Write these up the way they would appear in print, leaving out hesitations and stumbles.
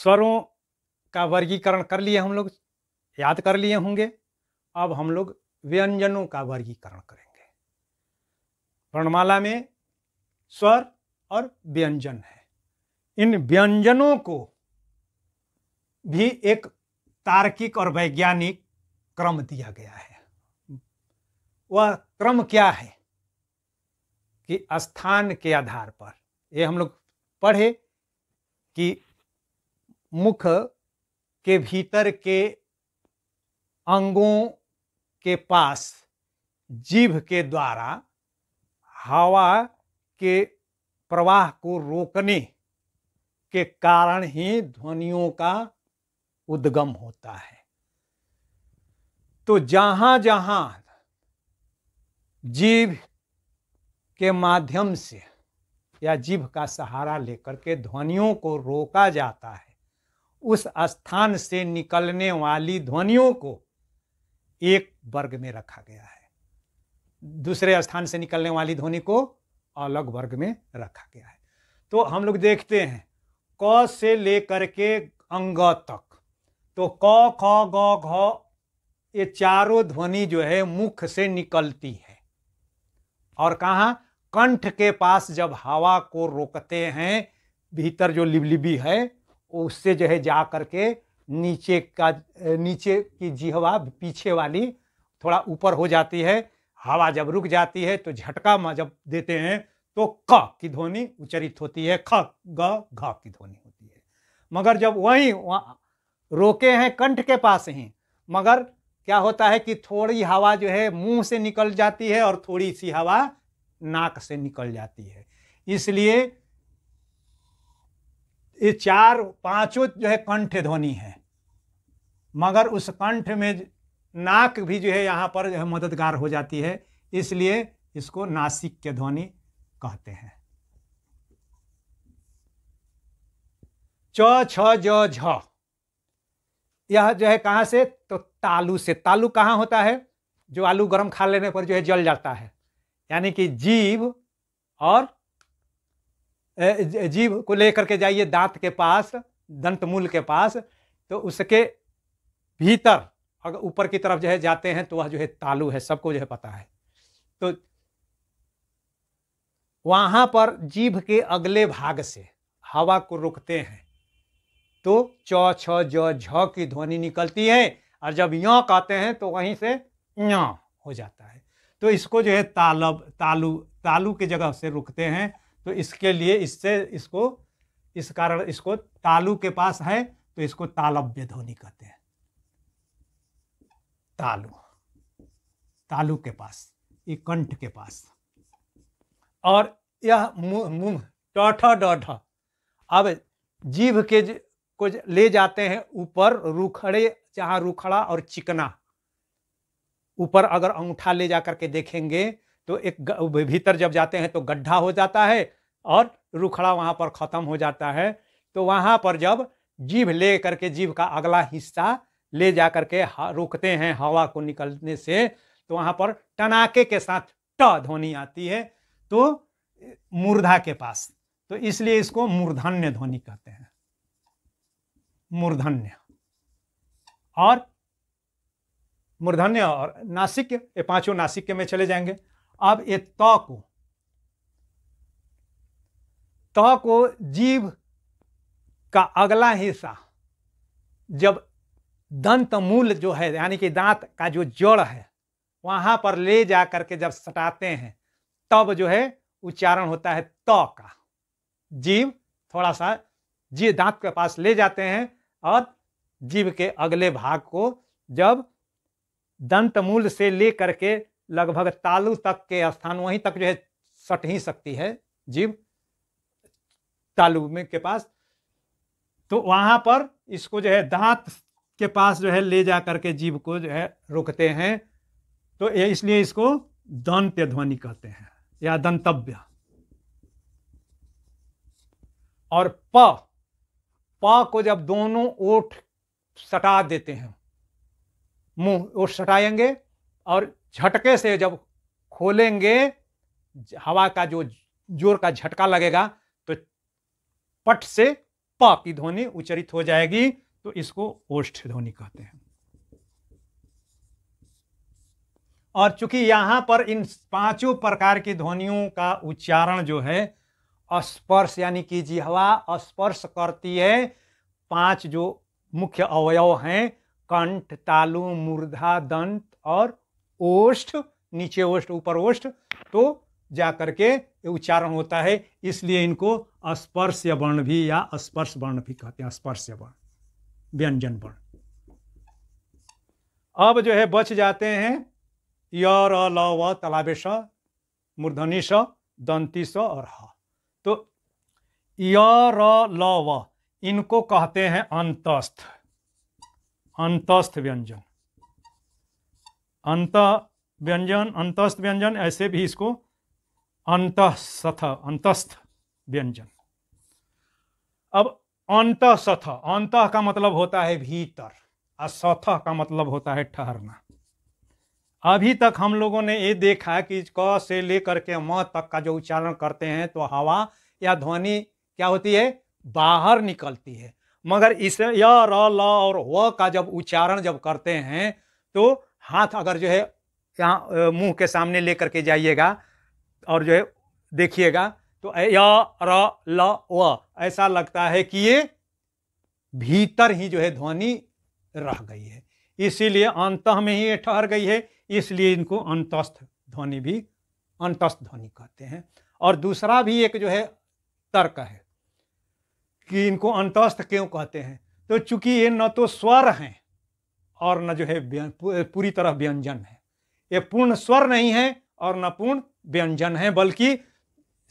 स्वरों का वर्गीकरण कर लिए हम लोग, याद कर लिए होंगे। अब हम लोग व्यंजनों का वर्गीकरण करेंगे। वर्णमाला में स्वर और व्यंजन है। इन व्यंजनों को भी एक तार्किक और वैज्ञानिक क्रम दिया गया है। वह क्रम क्या है कि स्थान के आधार पर, ये हम लोग पढ़े कि मुख के भीतर के अंगों के पास जीभ के द्वारा हवा के प्रवाह को रोकने के कारण ही ध्वनियों का उद्गम होता है। तो जहां जहां जीभ के माध्यम से या जीभ का सहारा लेकर के ध्वनियों को रोका जाता है, उस स्थान से निकलने वाली ध्वनियों को एक वर्ग में रखा गया है, दूसरे स्थान से निकलने वाली ध्वनि को अलग वर्ग में रखा गया है। तो हम लोग देखते हैं क से लेकर के अंग तक, तो क ख ग घ ये चारों ध्वनि जो है मुख से निकलती है, और कहाँ, कंठ के पास जब हवा को रोकते हैं, भीतर जो लिबलिबी है उससे जो है जा करके नीचे की जिह्वा पीछे वाली थोड़ा ऊपर हो जाती है। हवा जब रुक जाती है तो झटका जब देते हैं तो क की ध्वनि उच्चरित होती है, ख ग घ की ध्वनि होती है। मगर जब वहीं रोके हैं कंठ के पास ही, मगर क्या होता है कि थोड़ी हवा जो है मुंह से निकल जाती है और थोड़ी सी हवा नाक से निकल जाती है। इसलिए ये चार पांचों जो है कंठ ध्वनि है, मगर उस कंठ में नाक भी जो है यहाँ पर जो है मददगार हो जाती है, इसलिए इसको नासिक ध्वनि कहते हैं। च छ ज झ, यह जो है कहाँ से, तो तालु से। तालु कहाँ होता है, जो आलू गरम खा लेने पर जो है जल जाता है, यानी कि जीभ और जीभ को लेकर के जाइए दांत के पास, दंतमूल के पास, तो उसके भीतर अगर ऊपर की तरफ जो है जाते हैं तो वह जो है तालु है, सबको जो है पता है। तो वहां पर जीभ के अगले भाग से हवा को रोकते हैं तो च छ ज झ की ध्वनि निकलती है, और जब य कहते हैं तो वहीं से य हो जाता है। तो इसको जो है तालु की जगह से रुकते हैं। तो इसके लिए इस कारण इसको तालु के पास है तो इसको तालव्य ध्वनि कहते हैं। तालु के पास, ये कंठ के पास। और यह मुंह ट ठ ड ढ, अब जीभ के को ले जाते हैं ऊपर, रूखड़े, जहां रूखड़ा और चिकना, ऊपर अगर अंगूठा ले जाकर के देखेंगे तो एक भीतर जब जाते हैं तो गड्ढा हो जाता है और रूखड़ा वहां पर खत्म हो जाता है। तो वहां पर जब जीभ ले करके जीभ का अगला हिस्सा ले जा करके रोकते हैं हवा को निकलने से, तो वहां पर टनाके के साथ ट ध्वनि आती है, तो मूर्धा के पास। तो इसलिए इसको मूर्धन्य ध्वनि कहते हैं, मूर्धन्य। और मूर्धन्य और नासिक, ये पांचों नासिक में चले जाएंगे। अब ये त को जीभ का अगला हिस्सा जब दंत मूल जो है, यानी कि दांत का जो जड़ है, वहां पर ले जा करके जब सटाते हैं तब जो है उच्चारण होता है त का। जीभ थोड़ा सा दांत के पास ले जाते हैं और जीभ के अगले भाग को जब दंत मूल से ले करके लगभग तालु तक के स्थान, वहीं तक जो है सट ही सकती है जीभ तालु में के पास, तो वहां पर इसको जो है दांत के पास जो है ले जा करके जीभ को जो है रोकते हैं। तो इसलिए इसको दंत्य ध्वनि कहते हैं या दंतव्य। और प को जब दोनों ओठ सटा देते हैं, मुंह ओठ सटाएंगे और झटके से जब खोलेंगे, हवा का जो जोर का झटका लगेगा तो पट से प की ध्वनि उच्चारित हो जाएगी, तो इसको ओष्ठ ध्वनि कहते हैं। और चूंकि यहां पर इन पांचों प्रकार की ध्वनियों का उच्चारण जो है स्पर्श यानी कि जिह्वा स्पर्श करती है, पांच जो मुख्य अवयव हैं कंठ, तालु, मूर्धा, दंत और ओष्ठ, नीचे ओष्ठ ऊपर ओष्ठ, तो जाकर के उच्चारण होता है। इसलिए इनको स्पर्श वर्ण भी या स्पर्श वर्ण भी कहते हैं, स्पर्श वर्ण, व्यंजन वर्ण। अब जो है बच जाते हैं य, र, ल, व, तलाबे श, मूर्धनी श, दंती स और ह। तो य, र, ल, व इनको कहते हैं अंतस्थ, अंतस्थ व्यंजन, अंत व्यंजन, अंतस्थ व्यंजन, ऐसे भी इसको अंतःसथ, अंतस्थ व्यंजन। अब अंतःसथ, अंतः का मतलब होता है भीतर और सथ का मतलब होता है ठहरना। अभी तक हम लोगों ने ये देखा कि क से लेकर के म तक का जो उच्चारण करते हैं तो हवा या ध्वनि क्या होती है, बाहर निकलती है। मगर इस य, र, ल और व का जब उच्चारण जब करते हैं तो हाथ अगर जो है यहाँ मुंह के सामने लेकर के जाइएगा और जो है देखिएगा तो य, र, ल, व ऐसा लगता है कि ये भीतर ही जो है ध्वनि रह गई है, इसीलिए अंतः में ही ये ठहर गई है, इसलिए इनको अंतस्थ ध्वनि भी, अंतस्थ ध्वनि कहते हैं। और दूसरा भी एक जो है तर्क है कि इनको अंतस्थ क्यों कहते हैं, तो चूंकि ये न तो स्वर हैं और न जो है पूरी तरह व्यंजन है, ये पूर्ण स्वर नहीं है और न पूर्ण व्यंजन है, बल्कि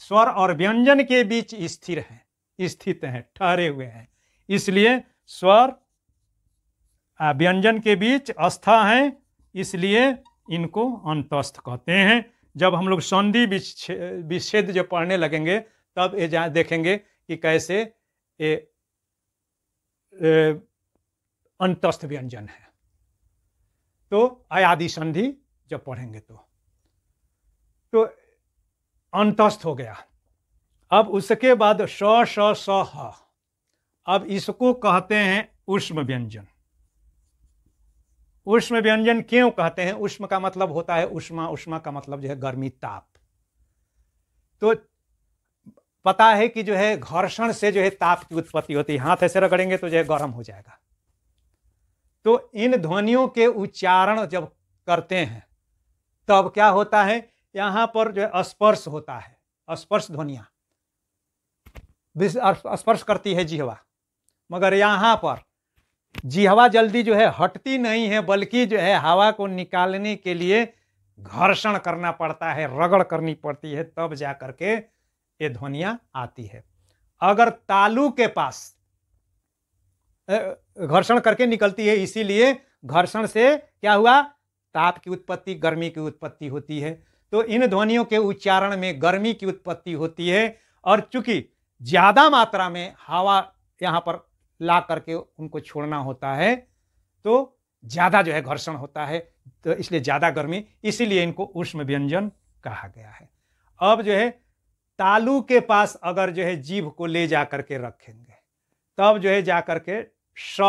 स्वर और व्यंजन के बीच स्थिर हैं, स्थित हैं, ठहरे हुए हैं। इसलिए स्वर व्यंजन के बीच अस्था हैं, इसलिए इनको अंतस्थ कहते हैं। जब हम लोग संधि विच्छेद जब पढ़ने लगेंगे तब ये देखेंगे कि कैसे ये अंतस्थ व्यंजन है। तो अयादि संधि जब पढ़ेंगे तो अंतस्थ हो गया। अब उसके बाद श, श, स, ह, अब इसको कहते हैं ऊष्म व्यंजन। ऊष्म व्यंजन क्यों कहते हैं? ऊष्म का मतलब होता है उष्मा, उष्मा का मतलब जो है गर्मी, ताप। तो पता है कि जो है घर्षण से जो है ताप की उत्पत्ति होती है, हाथ ऐसे रगड़ेंगे तो जो है गर्म हो जाएगा। तो इन ध्वनियों के उच्चारण जब करते हैं तब क्या होता है, यहां पर जो है स्पर्श होता है, स्पर्श ध्वनियां स्पर्श करती है जिह्वा, मगर यहां पर जिह्वा जल्दी जो है हटती नहीं है, बल्कि जो है हवा को निकालने के लिए घर्षण करना पड़ता है, रगड़ करनी पड़ती है, तब जा करके ये ध्वनियां आती है। अगर तालु के पास घर्षण करके निकलती है, इसीलिए घर्षण से क्या हुआ, ताप की उत्पत्ति, गर्मी की उत्पत्ति होती है। तो इन ध्वनियों के उच्चारण में गर्मी की उत्पत्ति होती है, और चूंकि ज्यादा मात्रा में हवा यहां पर ला करके उनको छोड़ना होता है तो ज्यादा जो है घर्षण होता है, तो इसलिए ज्यादा गर्मी, इसीलिए इनको ऊष्म व्यंजन कहा गया है। अब जो है तालु के पास अगर जो है जीभ को ले जा करके रखेंगे तब जो है जा करके श,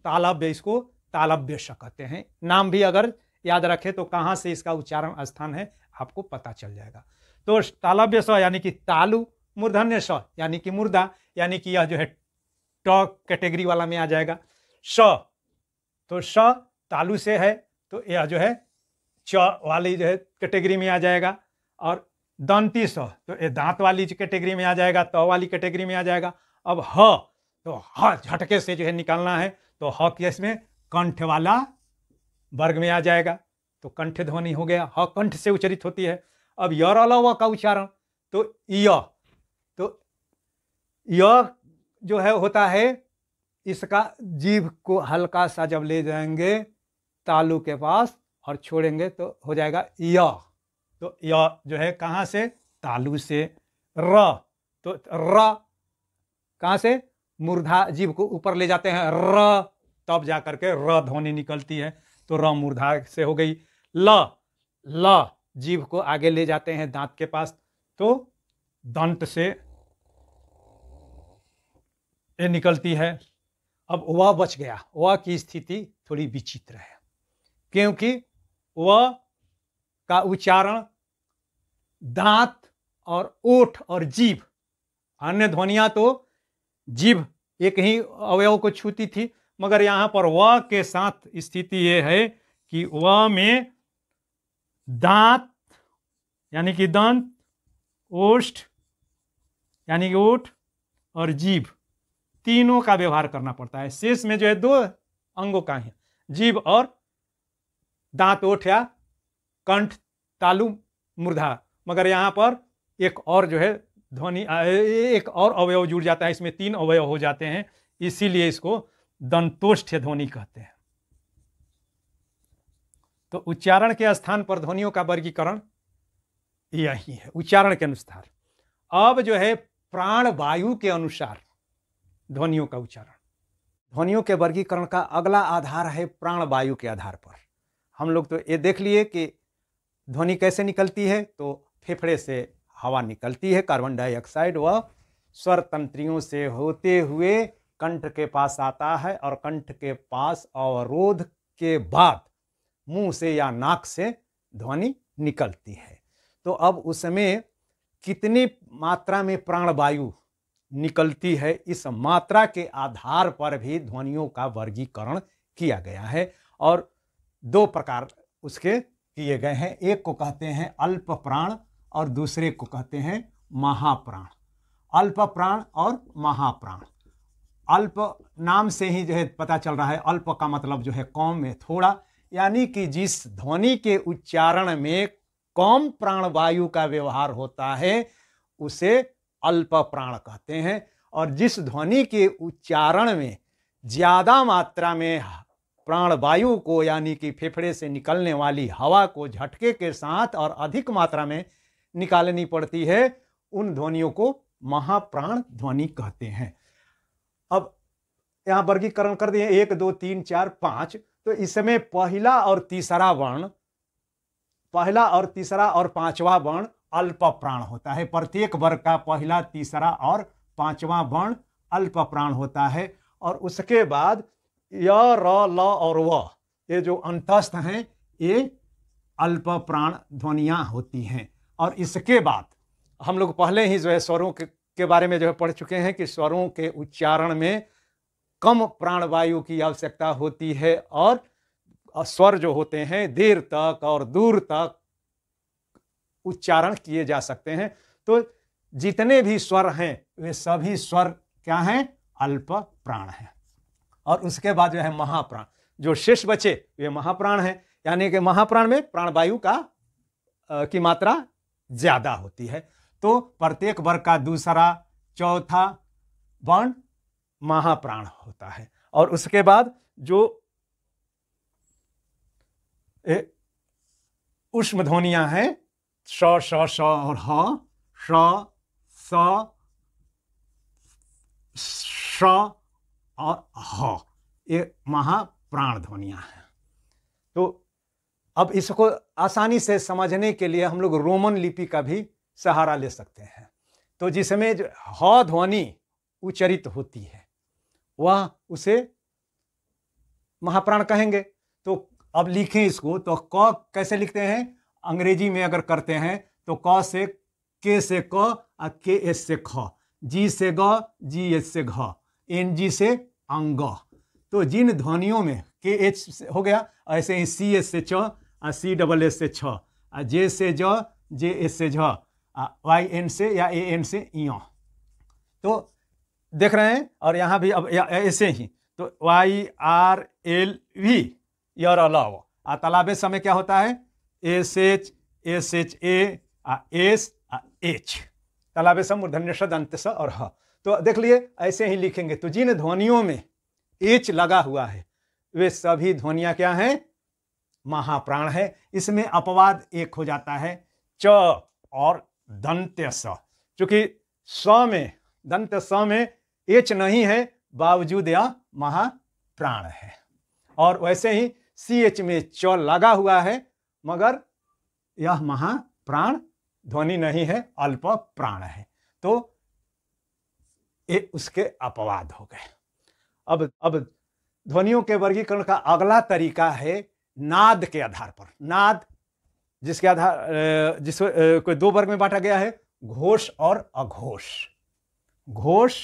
तालव्य, इसको तालव्य श कहते हैं। नाम भी अगर याद रखे तो कहां से इसका उच्चारण स्थान है आपको पता चल जाएगा। तो तालव्य स यानी कि तालु, मूर्धन्य स यानी कि मुर्दा, यानी कि यह जो है ट कैटेगरी वाला में आ जाएगा। श, तो श तालु से है तो यह जो है च वाली जो है कैटेगरी में आ जाएगा, और दंती स तो ये दांत वाली कैटेगरी में आ जाएगा, त वाली कैटेगरी में आ जाएगा। अब ह, तो ह झटके से जो है निकालना है तो ह केस में कंठ वाला वर्ग में आ जाएगा, तो कंठ ध्वनि हो गया, ह कंठ से उच्चारित होती है। अब य, र, ल, व का उच्चारण तो य जो है होता है, इसका जीभ को हल्का सा जब ले जाएंगे तालु के पास और छोड़ेंगे तो हो जाएगा य। तो य जो है कहां से, तालु से। र, तो र कहां से, मूर्धा जीभ को ऊपर ले जाते हैं र, तब जाकर के र ध्वनि निकलती है, तो र मूर्धा से हो गई। ल जीभ को आगे ले जाते हैं दांत के पास, तो दंत से ये निकलती है। अब वह बच गया, वह की स्थिति थोड़ी विचित्र है, क्योंकि वह का उच्चारण दांत और ओठ और जीभ, अन्य ध्वनियां तो जीभ एक ही अवयव को छूती थी, मगर यहां पर व के साथ स्थिति यह है कि व में दांत यानी कि दंत, ओष्ठ यानी कि ओठ और जीभ तीनों का व्यवहार करना पड़ता है। शेष में जो है दो अंगों का है, जीभ और दांत, ओठ या कंठ, तालु, मूर्धा, मगर यहां पर एक और जो है ध्वनि, एक और अवयव जुड़ जाता है, इसमें तीन अवयव हो जाते हैं, इसीलिए इसको दंतोष्ठ्य ध्वनि कहते हैं। तो उच्चारण के स्थान पर ध्वनियों का वर्गीकरण यही है, उच्चारण के अनुसार। अब जो है प्राण वायु के अनुसार ध्वनियों का उच्चारण, ध्वनियों के वर्गीकरण का अगला आधार है प्राण वायु के आधार पर। हम लोग तो ये देख लिए कि ध्वनि कैसे निकलती है, तो फेफड़े से हवा निकलती है, कार्बन डाइऑक्साइड, वह स्वर तंत्रियों से होते हुए कंठ के पास आता है और कंठ के पास अवरोध के बाद मुंह से या नाक से ध्वनि निकलती है। तो अब उसमें कितनी मात्रा में प्राण वायु निकलती है, इस मात्रा के आधार पर भी ध्वनियों का वर्गीकरण किया गया है और दो प्रकार उसके किए गए हैं। एक को कहते हैं अल्प प्राण और दूसरे को कहते हैं महाप्राण। अल्प प्राण और महाप्राण, अल्प नाम से ही जो है पता चल रहा है, अल्प का मतलब जो है कम में थोड़ा, यानी कि जिस ध्वनि के उच्चारण में कम प्राण वायु का व्यवहार होता है उसे अल्प प्राण कहते हैं, और जिस ध्वनि के उच्चारण में ज्यादा मात्रा में प्राण वायु को यानी कि फेफड़े से निकलने वाली हवा को झटके के साथ और अधिक मात्रा में निकालनी पड़ती है, उन ध्वनियों को महाप्राण ध्वनि कहते हैं। अब यहां वर्गीकरण कर दिए 1 2 3 4 5। तो इसमें पहला और तीसरा वर्ण, पहला और तीसरा और पांचवा वर्ण अल्प प्राण होता है। प्रत्येक वर्ग का पहला, तीसरा और पांचवा वर्ण अल्प प्राण होता है। और उसके बाद य, र, ल और व, ये जो अंतस्थ हैं ये अल्प प्राण ध्वनियां होती हैं। और इसके बाद हम लोग पहले ही जो है स्वरों के बारे में जो है पढ़ चुके हैं कि स्वरों के उच्चारण में कम प्राण वायु की आवश्यकता होती है और स्वर जो होते हैं देर तक और दूर तक उच्चारण किए जा सकते हैं। तो जितने भी स्वर हैं वे सभी स्वर क्या हैं? अल्प प्राण हैं। और उसके बाद जो है महाप्राण, जो शेष बचे वे महाप्राण हैं, यानी कि महाप्राण में प्राण वायु की मात्रा ज्यादा होती है। तो प्रत्येक वर्ग का दूसरा, चौथा वर्ण महाप्राण होता है। और उसके बाद जो ऊष्म ध्वनियां हैं श, श, श और ह, श, स, श और ह, ये महाप्राण ध्वनियां हैं। तो अब इसको आसानी से समझने के लिए हम लोग रोमन लिपि का भी सहारा ले सकते हैं। तो जिसमें जो ह ध्वनि उच्चरित होती है वह उसे महाप्राण कहेंगे। तो अब लिखें इसको, तो क कैसे लिखते हैं? अंग्रेजी में अगर करते हैं तो क से के से क और के एस से ख, जी से ग, जी एस से घ, एन जी से अंग। तो जिन ध्वनियों में के एच हो गया, ऐसे ही सी एस से च और सी डबल एस से छ, और जे से ज, जे एस से झ, वाई एन से या ए एन से इ। तो देख रहे हैं, और यहाँ भी अब ऐसे ही, तो वाई आर एल वी यर अलाव, तालाबे समय क्या होता है? S H A S H, तालाबे सम मूर्धन्य ष दंत स और ह। तो देख लिए ऐसे ही लिखेंगे। तो जिन ध्वनियों में एच लगा हुआ है वे सभी ध्वनियां क्या हैं? महाप्राण है। इसमें अपवाद एक हो जाता है, च और दंत्य स। चूंकि स में, दंत्य स में एच नहीं है, बावजूद यह महाप्राण है। और वैसे ही सी एच में च लगा हुआ है, मगर यह महाप्राण ध्वनि नहीं है, अल्प प्राण है। तो ये उसके अपवाद हो गए। अब ध्वनियों के वर्गीकरण का अगला तरीका है नाद के आधार पर। नाद जिसके आधार जिसको कोई दो वर्ग में बांटा गया है, घोष और अघोष। घोष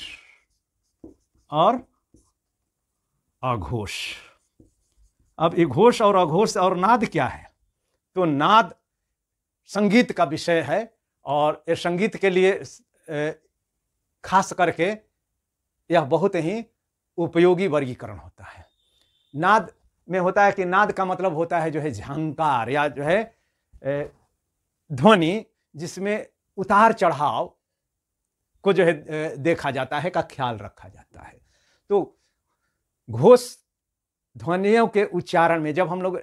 और अघोष। अब ये घोष और अघोष और नाद क्या है? तो नाद संगीत का विषय है और ये संगीत के लिए खास करके यह बहुत ही उपयोगी वर्गीकरण होता है। नाद में होता है कि नाद का मतलब होता है जो है झंकार या जो है ध्वनि जिसमें उतार चढ़ाव को जो है देखा जाता है, का ख्याल रखा जाता है। तो घोष ध्वनियों के उच्चारण में जब हम लोग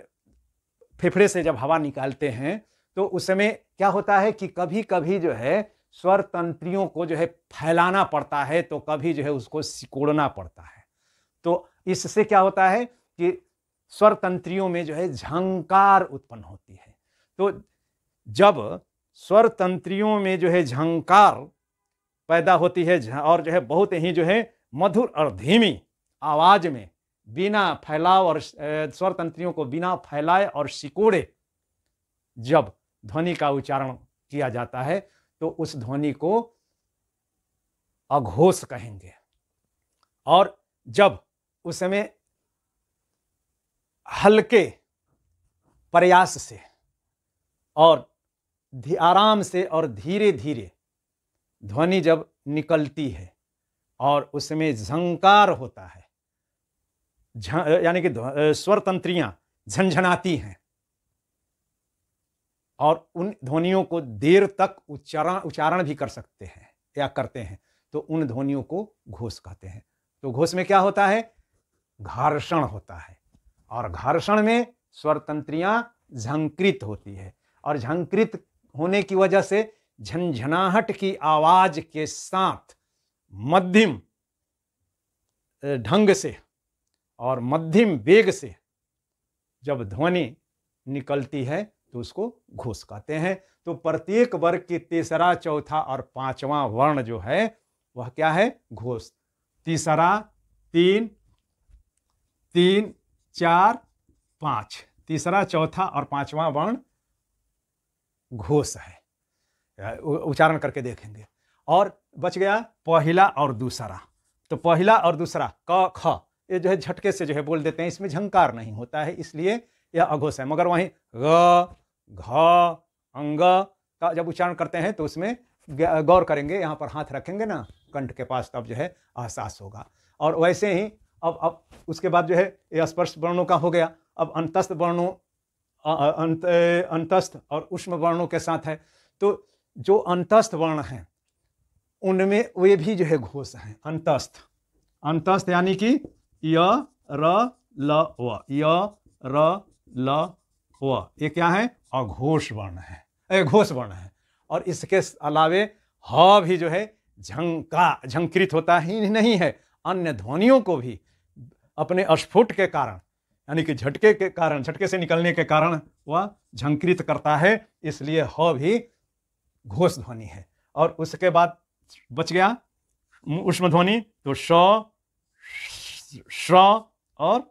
फेफड़े से जब हवा निकालते हैं तो उस समय क्या होता है कि कभी कभी जो है स्वर तंत्रियों को जो है फैलाना पड़ता है, तो कभी जो है उसको सिकोड़ना पड़ता है। तो इससे क्या होता है कि स्वर तंत्रियों में जो है झंकार उत्पन्न होती है। तो जब स्वर तंत्रियों में जो है झंकार पैदा होती है और जो है बहुत ही जो है मधुर और धीमी आवाज में बिना फैलाव और स्वर तंत्रियों को बिना फैलाए और सिकोड़े जब ध्वनि का उच्चारण किया जाता है तो उस ध्वनि को अघोष कहेंगे। और जब उस समय हल्के प्रयास से और आराम से और धीरे धीरे ध्वनि जब निकलती है और उसमें झंकार होता है, यानी कि स्वर तंत्रियां झंझनाती हैं और उन ध्वनियों को देर तक उच्चारण भी कर सकते हैं या करते हैं, तो उन ध्वनियों को घोष कहते हैं। तो घोष में क्या होता है? घर्षण होता है और घर्षण में स्वर तंत्रियां झंकृत होती है और झंकृत होने की वजह से झंझनाहट की आवाज के साथ मध्यम ढंग से और मध्यम वेग से जब ध्वनि निकलती है तो उसको घोष कहते हैं। तो प्रत्येक वर्ग के तीसरा, चौथा और पांचवा वर्ण जो है वह क्या है? घोष। तीसरा, 3, 3, 4, 5, तीसरा, चौथा और पांचवा वर्ण घोष है। उच्चारण करके देखेंगे। और बच गया पहला और दूसरा। तो पहला और दूसरा क ख ये जो है झटके से जो है बोल देते हैं, इसमें झंकार नहीं होता है, इसलिए यह अघोष है। मगर वहीं ग, घ, अंग का जब उच्चारण करते हैं तो उसमें गौर करेंगे, यहाँ पर हाथ रखेंगे ना कंठ के पास, तब जो है एहसास होगा। और वैसे ही अब उसके बाद जो है ये स्पर्श वर्णों का हो गया। अब अंतस्थ वर्णों अंतस्थ और उष्म वर्णों के साथ है। तो जो अंतस्थ वर्ण हैं उनमें वे भी जो है घोष हैं। अंतस्थ यानी कि य, र, ल, व, य, र, ल, व, ये क्या है? अघोष वर्ण है, घोष वर्ण है। और इसके अलावे ह भी जो है झंकृत होता ही नहीं है, अन्य ध्वनियों को भी अपने अस्फुट के कारण, यानी कि झटके के कारण, झटके से निकलने के कारण वह झंकृत करता है, इसलिए ह भी घोष ध्वनि है। और उसके बाद बच गया उष्म ध्वनि, तो श, श्र और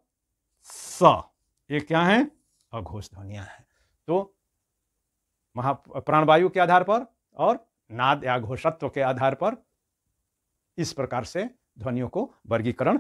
स, ये क्या है? अघोष ध्वनियां हैं। तो प्राणवायु के आधार पर और नाद या घोषत्व के आधार पर इस प्रकार से ध्वनियों को वर्गीकरण